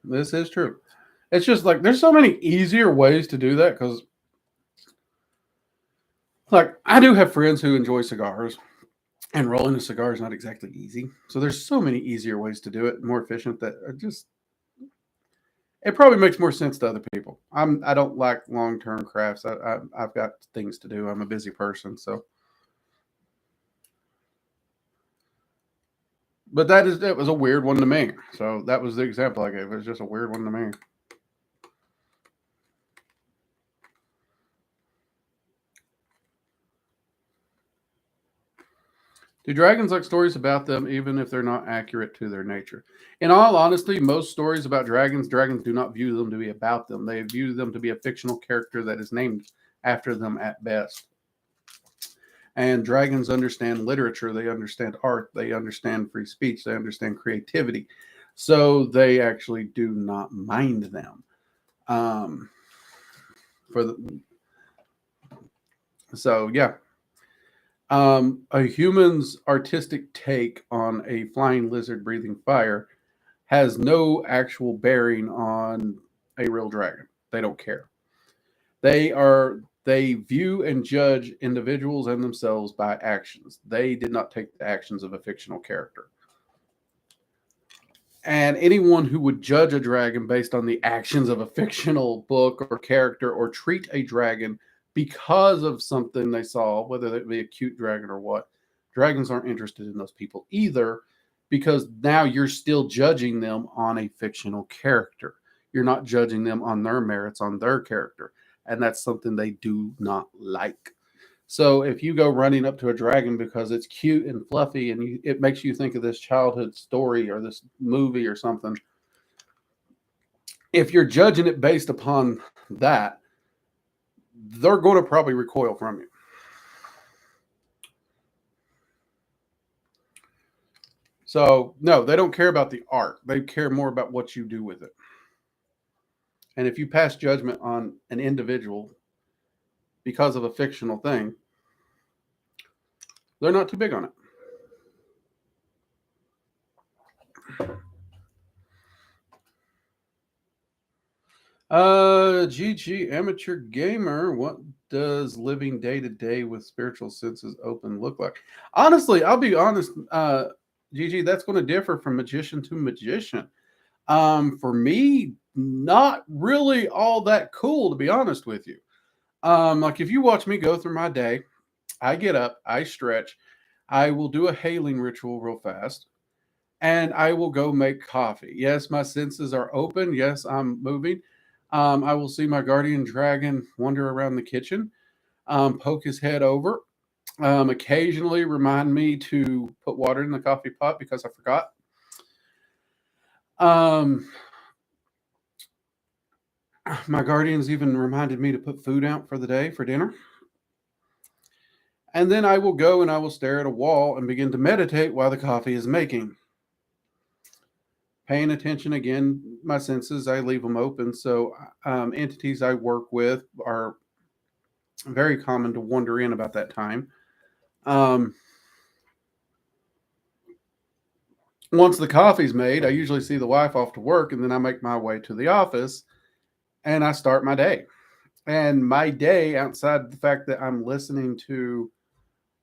This is true. It's just like there's so many easier ways to do that, because like I do have friends who enjoy cigars, And rolling a cigar is not exactly easy. So there's so many easier ways to do it, more efficient, that are just, it probably makes more sense to other people. I don't like long term crafts. I've got things to do. I'm a busy person, so. But that was a weird one to me. So that was the example I gave. It was just a weird one to me. Do dragons like stories about them, even if they're not accurate to their nature? In all honesty, most stories about dragons do not view them to be about them. They view them to be a fictional character that is named after them at best. And dragons understand literature, they understand art, they understand free speech, they understand creativity. So they actually do not mind them. For the So yeah, a human's artistic take on a flying lizard breathing fire has no actual bearing on a real dragon. They don't care. They view and judge individuals and themselves by actions. They did not take the actions of a fictional character. And anyone who would judge a dragon based on the actions of a fictional book or character, or treat a dragon because of something they saw, whether it be a cute dragon or what, dragons aren't interested in those people either, because now you're still judging them on a fictional character. You're not judging them on their merits, on their character. And that's something they do not like. So if you go running up to a dragon because it's cute and fluffy and it makes you think of this childhood story or this movie or something, if you're judging it based upon that, they're going to probably recoil from you. So, no, they don't care about the art. They care more about what you do with it. And if you pass judgment on an individual because of a fictional thing, they're not too big on it. GG Amateur Gamer, what does living day to day with spiritual senses open look like? Honestly, I'll be honest, GG, that's going to differ from magician to magician. For me, not really all that cool, to be honest with you. Like if you watch me go through my day, I get up, I stretch, I will do a hailing ritual real fast, and I will go make coffee. Yes, my senses are open. Yes, I'm moving. I will see my guardian dragon wander around the kitchen, poke his head over, occasionally remind me to put water in the coffee pot because I forgot. Um, my guardians even reminded me to put food out for the day for dinner. And then I will go and I will stare at a wall and begin to meditate while the coffee is making. Paying attention again, my senses, I leave them open. So entities I work with are very common to wander in about that time. Once the coffee's made, I usually see the wife off to work, and then I make my way to the office and I start my day. And my day, outside the fact that I'm listening to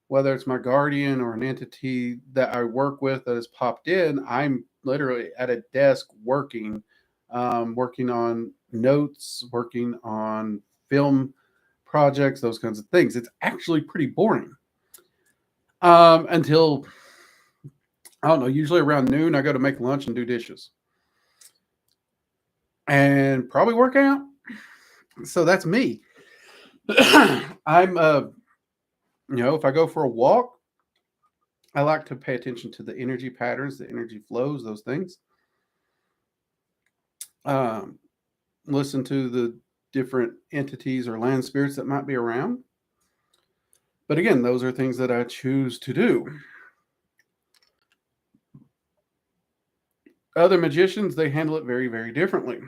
whether it's my guardian or an entity that I work with that has popped in, I'm literally at a desk working, working on notes, working on film projects, those kinds of things. It's actually pretty boring. Until, I don't know, usually around noon, I go to make lunch and do dishes and probably work out. So that's me. I'm, if I go for a walk, I like to pay attention to the energy patterns, the energy flows, those things. Listen to the different entities or land spirits that might be around. But again, those are things that I choose to do. Other magicians, they handle it very, very differently.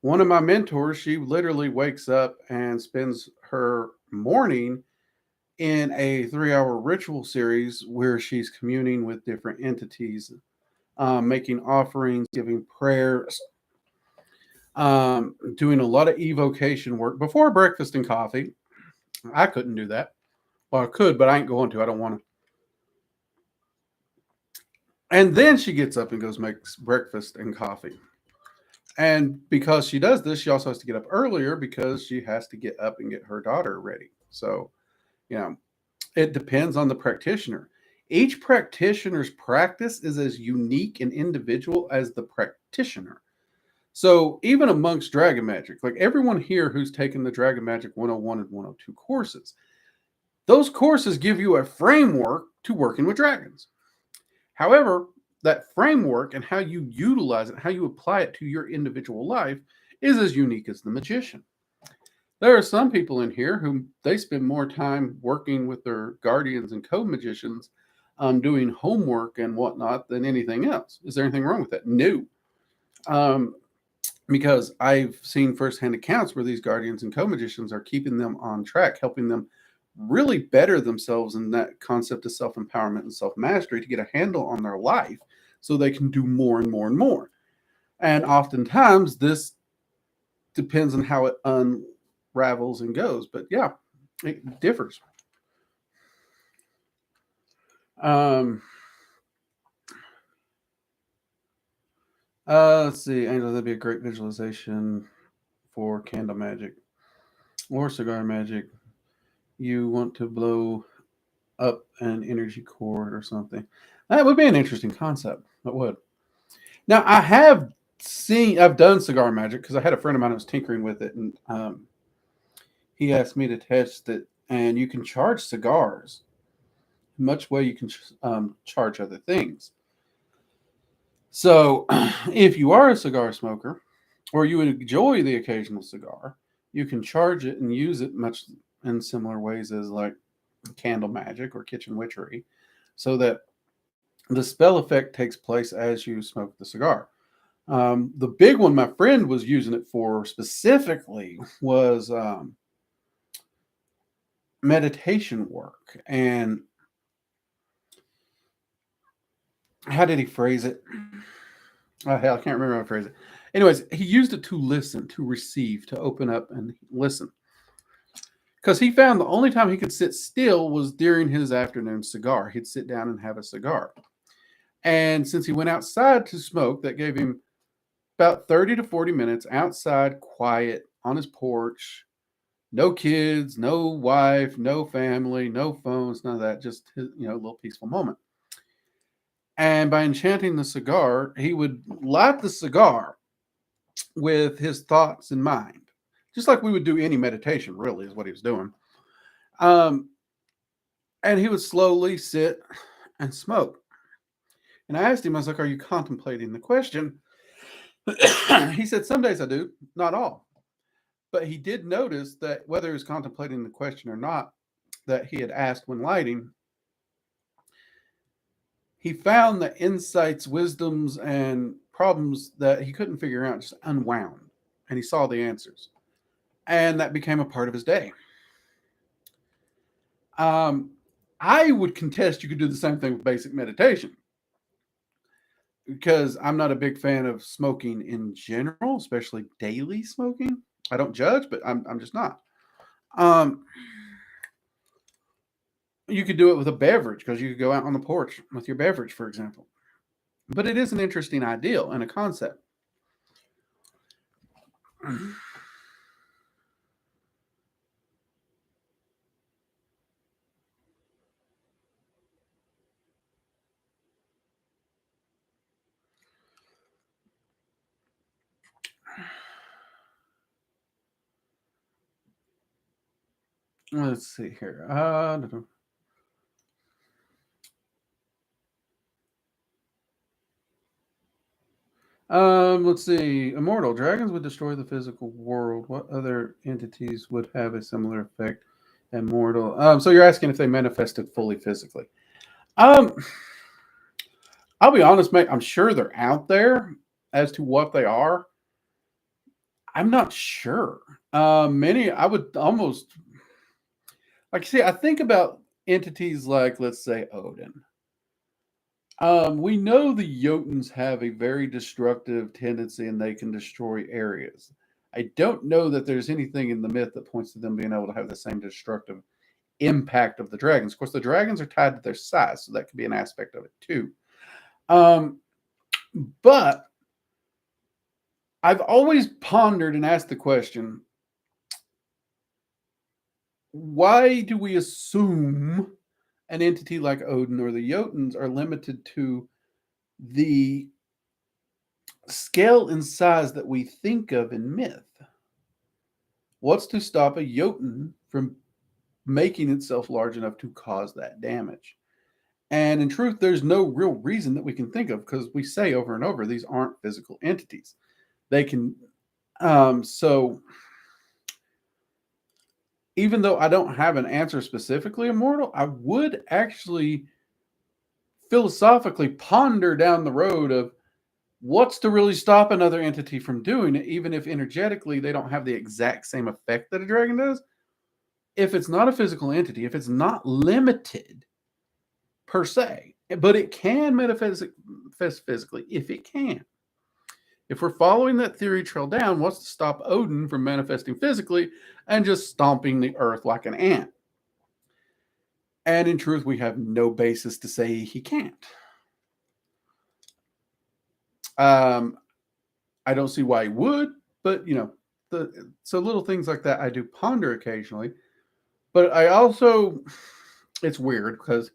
One of my mentors, she literally wakes up and spends her morning in a 3-hour ritual series where she's communing with different entities, making offerings, giving prayers, doing a lot of evocation work before breakfast and coffee. I couldn't do that. Well, I could, but I ain't going to. I don't want to. And then she gets up and goes makes breakfast and coffee. And because she does this, she also has to get up earlier because she has to get up and get her daughter ready. So, you know, it depends on the practitioner. Each practitioner's practice is as unique and individual as the practitioner. So, even amongst Dragon Magic, like everyone here who's taken the Dragon Magic 101 and 102 courses, those courses give you a framework to working with dragons. However, that framework and how you utilize it, how you apply it to your individual life is as unique as the magician. There are some people in here who they spend more time working with their guardians and co-magicians, doing homework and whatnot than anything else. Is there anything wrong with that? No. Um, because I've seen firsthand accounts where these guardians and co-magicians are keeping them on track, helping them really better themselves in that concept of self-empowerment and self-mastery to get a handle on their life so they can do more and more and more. And oftentimes this depends on how it unravels and goes. But yeah, it differs. Let's see, Angel, that'd be a great visualization for candle magic or cigar magic. You want to blow up an energy cord or something. That would be an interesting concept. It would. Now, I've done cigar magic because I had a friend of mine who was tinkering with it, and he asked me to test it. And you can charge cigars much way you can charge other things. So, if you are a cigar smoker, or you would enjoy the occasional cigar, you can charge it and use it much in similar ways as like candle magic or kitchen witchery, so that the spell effect takes place as you smoke the cigar. The big one my friend was using it for specifically was meditation work. And how did he phrase it? Oh, hell, I can't remember how to phrase it. Anyways, he used it to listen, to receive, to open up and listen. Because he found the only time he could sit still was during his afternoon cigar. He'd sit down and have a cigar. And since he went outside to smoke, that gave him about 30 to 40 minutes outside, quiet, on his porch. No kids, no wife, no family, no phones, none of that. Just his, a little peaceful moment. And by enchanting the cigar, he would light the cigar with his thoughts in mind, just like we would do any meditation. Really, is what he was doing. Um, and he would slowly sit and smoke. And I asked him, I was like, "Are you contemplating the question?" He said, "Some days I do, not all." But he did notice that whether he was contemplating the question or not, that he had asked when lighting, he found the insights, wisdoms, and problems that he couldn't figure out just unwound. And he saw the answers. And that became a part of his day. I would contest you could do the same thing with basic meditation, because I'm not a big fan of smoking in general, especially daily smoking. I don't judge, but I'm just not. Um, you could do it with a beverage because you could go out on the porch with your beverage, for example. But it is an interesting ideal and a concept. Let's see here. Let's see. Immortal dragons would destroy the physical world. What other entities would have a similar effect? Immortal. So you're asking if they manifested fully physically. Um, I'll be honest, mate. I'm sure they're out there. As to what they are, I'm not sure. Many, I would almost like. See, I think about entities like, let's say, Odin. We know the Jotuns have a very destructive tendency and they can destroy areas. I don't know that there's anything in the myth that points to them being able to have the same destructive impact of the dragons. Of course, the dragons are tied to their size, so that could be an aspect of it too. But I've always pondered and asked the question, why do we assume an entity like Odin or the Jotuns are limited to the scale and size that we think of in myth? What's to stop a Jotun from making itself large enough to cause that damage? And in truth, there's no real reason that we can think of, because we say over and over, these aren't physical entities. They can, so even though I don't have an answer specifically, Immortal, I would actually philosophically ponder down the road of what's to really stop another entity from doing it, even if energetically they don't have the exact same effect that a dragon does. If it's not a physical entity, if it's not limited per se, but it can manifest physically, if it can. If we're following that theory trail down, what's to stop Odin from manifesting physically and just stomping the earth like an ant? And in truth, we have no basis to say he can't. I don't see why he would, but so little things like that I do ponder occasionally. But I also, it's weird because,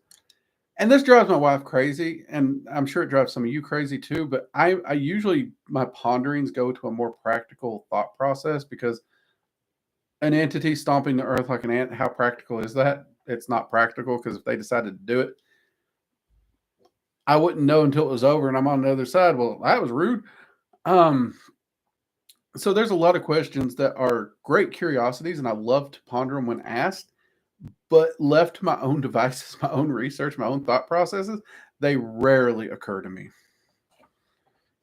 and this drives my wife crazy, and I'm sure it drives some of you crazy too, but I usually, my ponderings go to a more practical thought process, because an entity stomping the earth like an ant, how practical is that? It's not practical, because if they decided to do it, I wouldn't know until it was over and I'm on the other side. Well, that was rude. So there's a lot of questions that are great curiosities, and I love to ponder them when asked. But left to my own devices, my own research, my own thought processes, they rarely occur to me,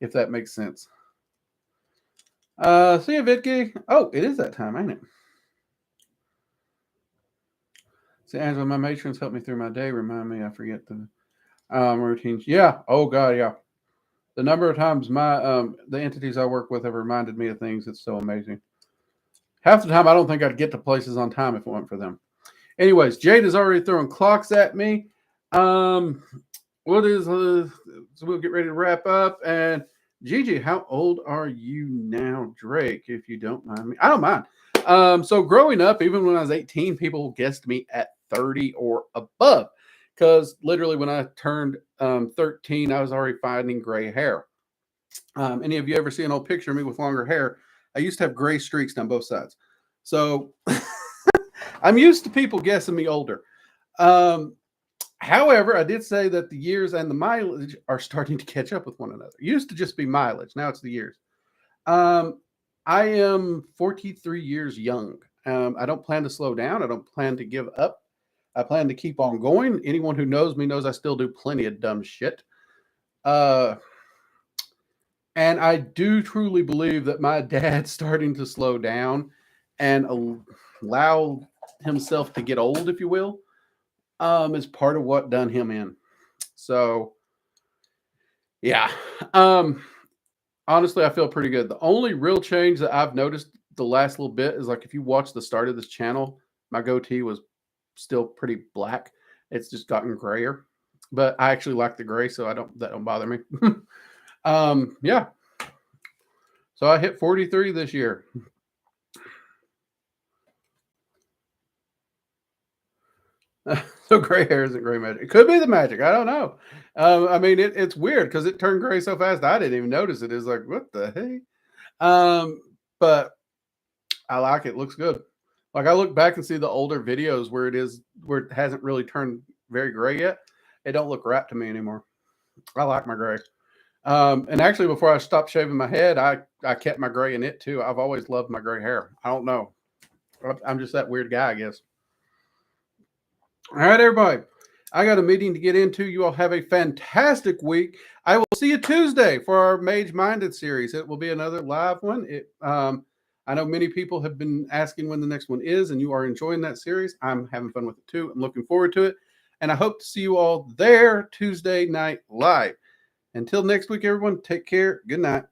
if that makes sense. See you, Vicky. Oh, it is that time, ain't it? See, Angela, my matrons help me through my day. Remind me I forget the routines. Yeah. Oh, God, yeah. The number of times the entities I work with have reminded me of things, it's so amazing. Half the time, I don't think I'd get to places on time if it weren't for them. Anyways, Jade is already throwing clocks at me. What is, so we'll get ready to wrap up. And Gigi, how old are you now, Drake, if you don't mind me? I don't mind. So growing up, even when I was 18, people guessed me at 30 or above, because literally when I turned 13, I was already finding gray hair. Any of you ever see an old picture of me with longer hair? I used to have gray streaks down both sides. So I'm used to people guessing me older. However, I did say that the years and the mileage are starting to catch up with one another. It used to just be mileage. Now it's the years. I am 43 years young. I don't plan to slow down. I don't plan to give up. I plan to keep on going. Anyone who knows me knows I still do plenty of dumb shit. And I do truly believe that my dad's starting to slow down and allow himself to get old, if you will, is part of what done him in. So, yeah. Honestly, I feel pretty good. The only real change that I've noticed the last little bit is, like, if you watch the start of this channel, my goatee was still pretty black. It's just gotten grayer, but I actually like the gray, so that don't bother me. Yeah. So I hit 43 this year. So gray hair isn't gray magic. It could be the magic. I don't know. I mean, it's weird because it turned gray so fast I didn't even notice it. It's like, what the heck? But I like it. It looks good. Like, I look back and see the older videos where it hasn't really turned very gray yet. It don't look right to me anymore. I like my gray. And actually, before I stopped shaving my head, I kept my gray in it too. I've always loved my gray hair. I don't know. I'm just that weird guy, I guess. All right, everybody. I got a meeting to get into. You all have a fantastic week. I will see you Tuesday for our Mage Minded series. It will be another live one. I know many people have been asking when the next one is, and you are enjoying that series. I'm having fun with it too. I'm looking forward to it. And I hope to see you all there Tuesday night live. Until next week, everyone, take care. Good night.